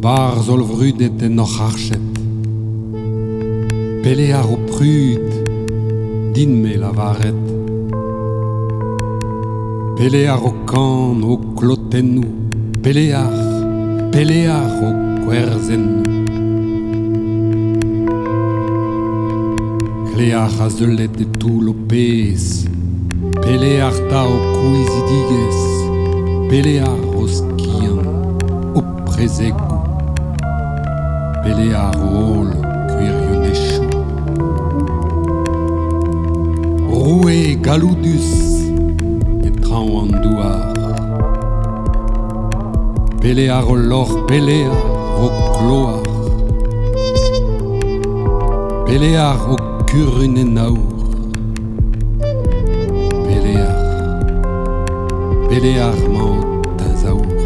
Bar zol vrudet en oc'h archet. Pelear o prud, din me lavaret. Pelear o kan o klotennou, pelear o kwerzennou. Klear a zeulet e tout o pez, pelear ta o kouizidigez, pelear o skian, o prezegou. Pelear o hol kuirionechou. Roue galoudus e traoù an douar. Pelear o lor, pelear o kloar. Pelear o kurun en aour. Pelear mañ ta zaour.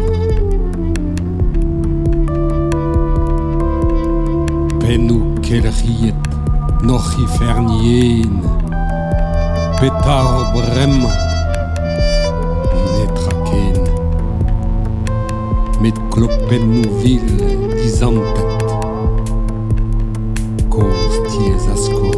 Penou kel riet noc'h hi fernien. Petar o bremañ netra ken. Met klopennou vil dizantet. Koz tiez a skor.